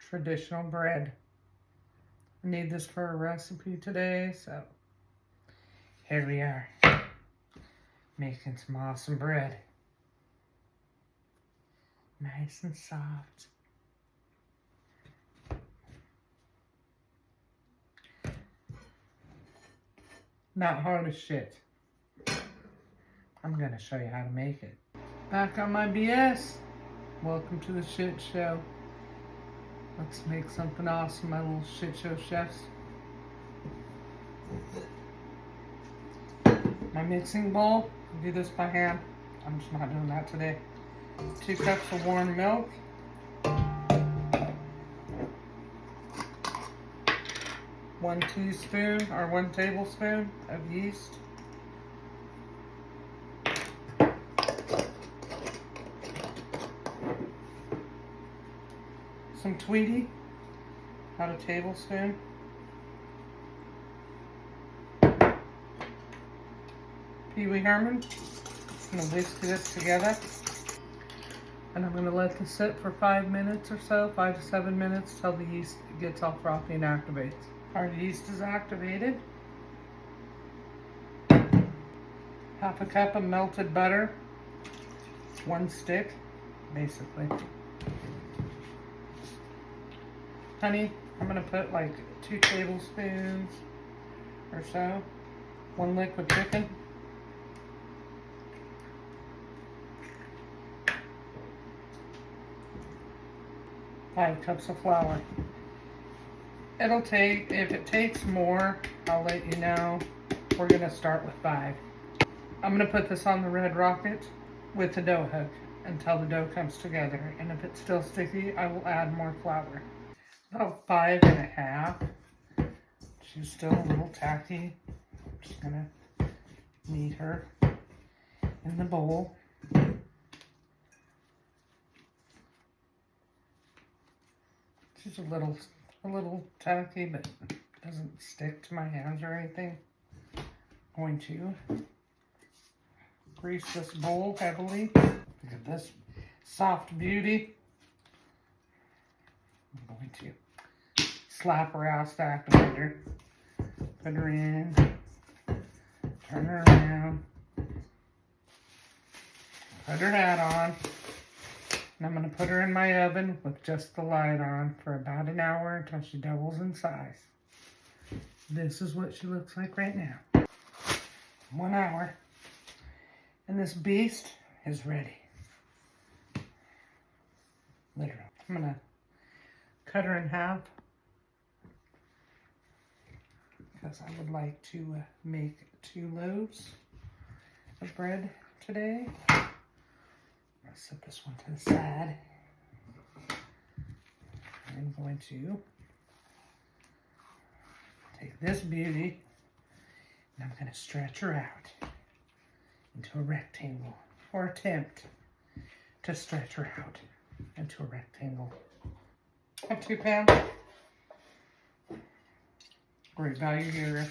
traditional bread. I need this for a recipe today, so here we are, making some awesome bread. Nice and soft. Not hard as shit. I'm gonna show you how to make it. Back on my BS. Welcome to the shit show. Let's make something awesome, my little shit show chefs. My mixing bowl, I do this by hand. I'm just not doing that today. 2 cups of warm milk. 1 teaspoon or 1 tablespoon of yeast. Some Tweety, about a tablespoon. Pee Wee Herman. Just gonna whisk this together. And I'm gonna let this sit for 5 minutes or so, 5 to 7 minutes, till the yeast gets all frothy and activates. Our yeast is activated. 1/2 cup of melted butter. 1 stick, basically. Honey, I'm gonna put like 2 tablespoons or so. 1 liquid chicken. Five cups of flour. It'll take, if it takes more, I'll let you know. We're gonna start with 5. I'm gonna put this on the Red Rocket with the dough hook until the dough comes together. And if it's still sticky, I will add more flour. About 5.5. She's still a little tacky. I'm just gonna knead her in the bowl. She's a little tacky, but doesn't stick to my hands or anything. I'm going to grease this bowl heavily. Look at this soft beauty. I'm going to slap her ass to activate her. Put her in. Turn her around. Put her hat on. And I'm going to put her in my oven with just the light on for about an hour until she doubles in size. This is what she looks like right now. 1 hour. And this beast is ready. Literally. I'm going to cut her in half because I would like to make 2 loaves of bread today. I'll set this one to the side. I'm going to take this beauty and I'm going to stretch her out into a rectangle, or attempt to stretch her out into a rectangle. I have 2 pans. Great value here.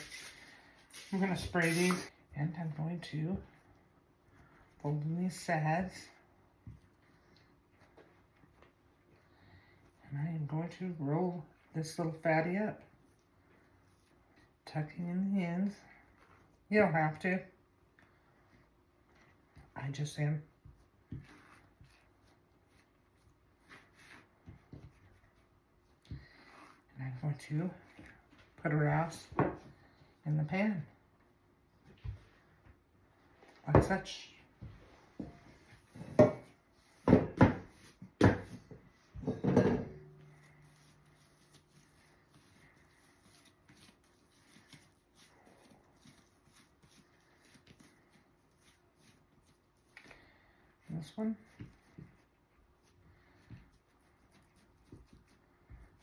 I'm going to spray these and I'm going to fold in these sides. And I am going to roll this little fatty up, tucking in the ends. You don't have to. I just am. And I'm going to put her ass in the pan, like such. This one,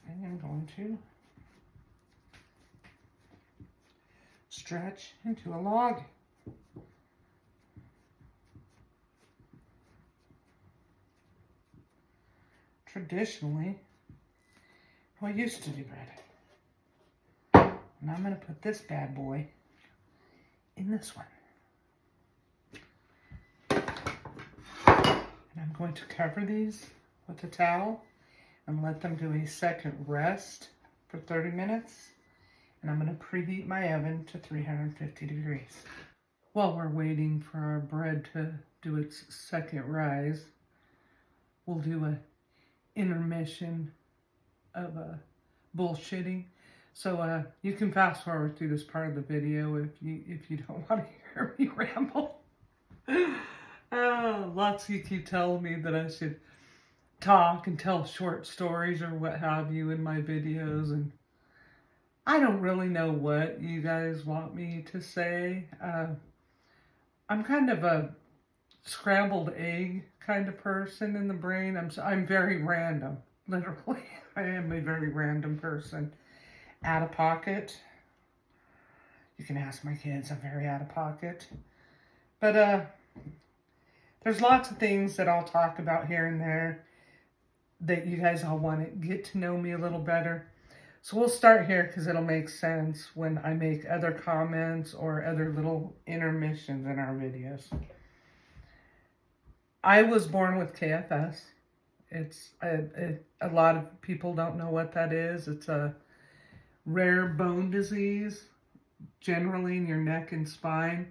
I am going to stretch into a log. Traditionally, I used to do bread. And I'm going to put this bad boy in this one. And I'm going to cover these with a towel and let them do a second rest for 30 minutes. And I'm going to preheat my oven to 350 degrees. While we're waiting for our bread to do its second rise, we'll do a intermission of bullshitting. So you can fast forward through this part of the video if you don't want to hear me ramble. Lots of you keep telling me that I should talk and tell short stories or what have you in my videos, and I don't really know what you guys want me to say. I'm kind of a scrambled egg kind of person in the brain. I'm very random, literally. I am a very random person. Out of pocket. You can ask my kids, I'm very out of pocket. But there's lots of things that I'll talk about here and there that you guys all want to get to know me a little better. So we'll start here because it'll make sense when I make other comments or other little intermissions in our videos. I was born with KFS. It's a lot of people don't know what that is. It's a rare bone disease, generally in your neck and spine.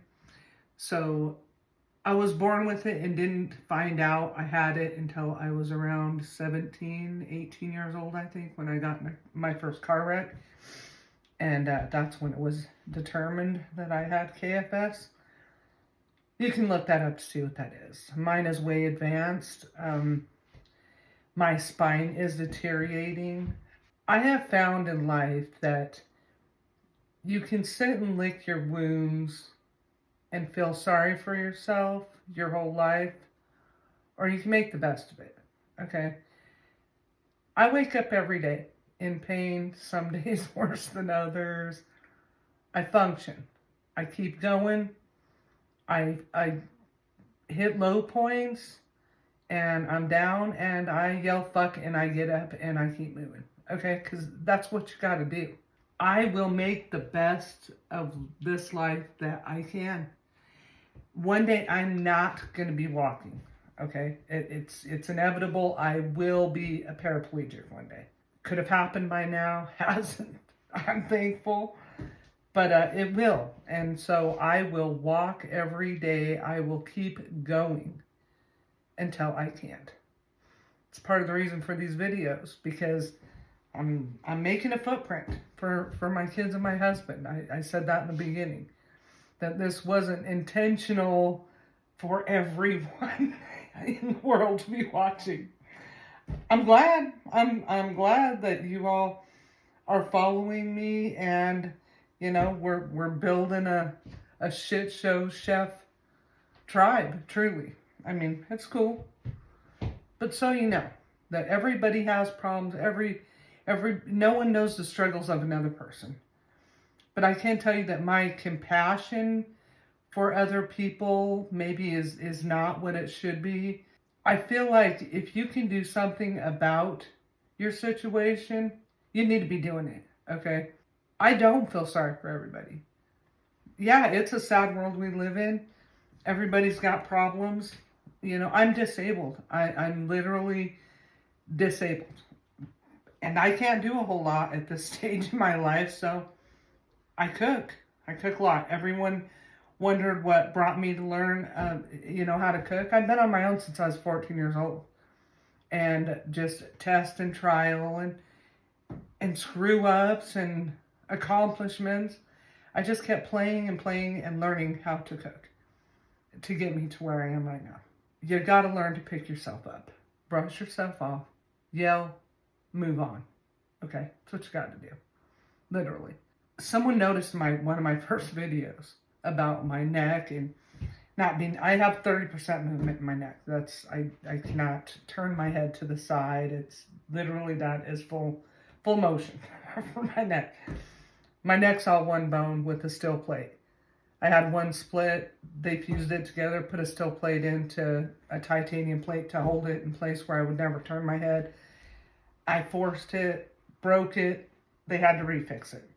So I was born with it and didn't find out I had it until I was around 17, 18 years old, I think, when I got my first car wreck. And that's when it was determined that I had KFS. You can look that up to see what that is. Mine is way advanced. My spine is deteriorating. I have found in life that you can sit and lick your wounds and feel sorry for yourself your whole life, or you can make the best of it, okay? I wake up every day in pain, some days worse than others. I function. I keep going. I hit low points, and I'm down, and I yell fuck, and I get up, and I keep moving. Okay, because that's what you got to do. I will make the best of this life that I can. One day I'm not going to be walking. Okay, it's inevitable. I will be a paraplegic one day. Could have happened by now. Hasn't. I'm thankful, but it will. And so I will walk every day. I will keep going until I can't. It's part of the reason for these videos, because I'm making a footprint for my kids and my husband. I said that in the beginning, that this wasn't intentional for everyone in the world to be watching. I'm glad. I'm glad that you all are following me, and you know, we're building a shit show chef tribe, truly. I mean, it's cool. But so you know that everybody has problems. No one knows the struggles of another person. But I can tell you that my compassion for other people maybe is not what it should be. I feel like if you can do something about your situation, you need to be doing it, okay? I don't feel sorry for everybody. Yeah, it's a sad world we live in. Everybody's got problems. You know, I'm disabled. I'm literally disabled. And I can't do a whole lot at this stage in my life, so I cook. I cook a lot. Everyone wondered what brought me to learn, how to cook. I've been on my own since I was 14 years old. And just test and trial and screw ups and accomplishments. I just kept playing and learning how to cook to get me to where I am right now. You gotta learn to pick yourself up. Brush yourself off. Yell. Move on. Okay? That's what you gotta do. Literally. Someone noticed one of my first videos about my neck and not being, I have 30% movement in my neck. I cannot turn my head to the side. It's literally, that is full motion for my neck. My neck's all one bone with a steel plate. I had one split. They fused it together, put a steel plate into a titanium plate to hold it in place where I would never turn my head. I forced it, broke it. They had to refix it.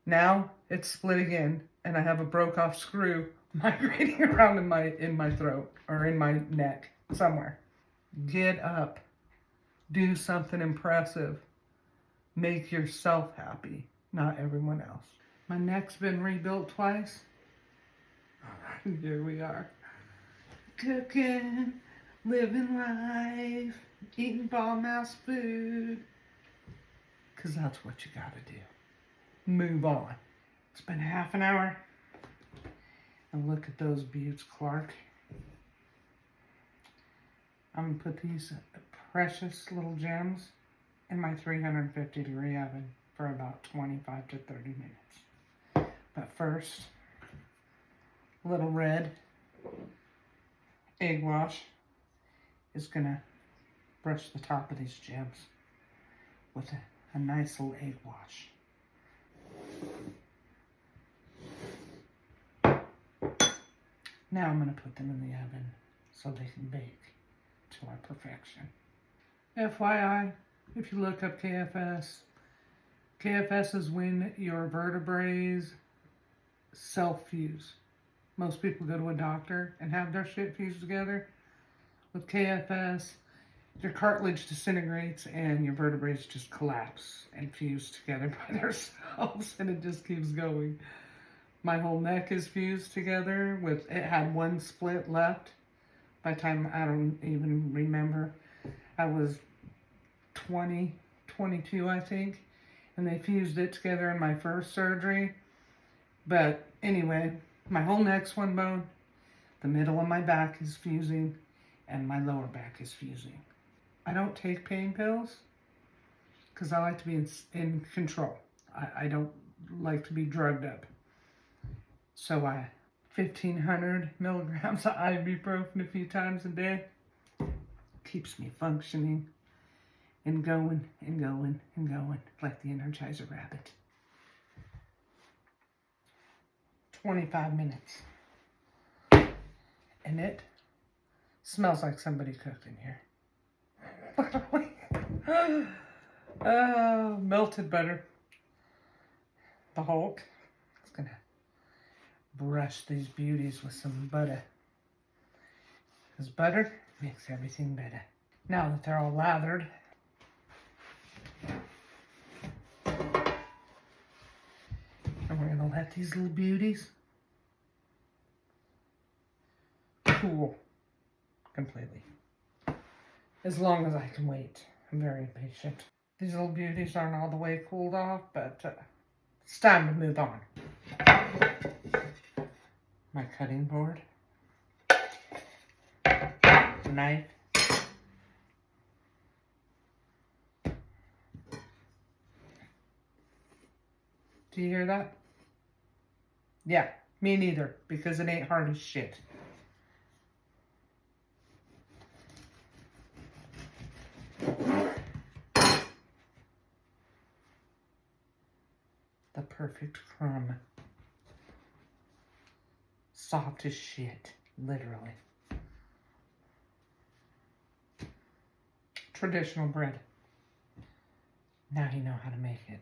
Now it's split again, and I have a broke off screw migrating around in my throat or in my neck somewhere. Get up. Do something impressive. Make yourself happy, not everyone else. My neck's been rebuilt twice. Here we are. Cooking, living life, eating bomb ass food. Because that's what you gotta do. Move on. It's been half an hour. And look at those buttes, Clark. I'm gonna put these precious little gems in my 350-degree oven for about 25 to 30 minutes. But first, little red egg wash is gonna brush the top of these gems with a nice little egg wash. Now I'm gonna put them in the oven so they can bake to our perfection. FYI, if you look up KFS, KFS is when your vertebrae self-fuse. Most people go to a doctor and have their shit fused together. With KFS, your cartilage disintegrates and your vertebrae just collapse and fuse together by themselves, and it just keeps going. My whole neck is fused together with, it had one split left. By the time, I don't even remember, I was 20, 22, I think, and they fused it together in my first surgery. But anyway, my whole neck's one bone, the middle of my back is fusing, and my lower back is fusing. I don't take pain pills because I like to be in control. I don't like to be drugged up. So 1,500 milligrams of ibuprofen a few times a day keeps me functioning and going and going and going like the Energizer Rabbit. 25 minutes. And it smells like somebody cooked in here. Melted butter. The Hulk is gonna brush these beauties with some butter. Because butter makes everything better. Now that they're all lathered, and we're gonna let these little beauties cool completely. As long as I can wait. I'm very impatient. These little beauties aren't all the way cooled off, but it's time to move on. My cutting board, knife, do you hear that? Yeah, me neither, because it ain't hard as shit. The perfect crumb. Soft as shit, literally. Traditional bread. Now you know how to make it.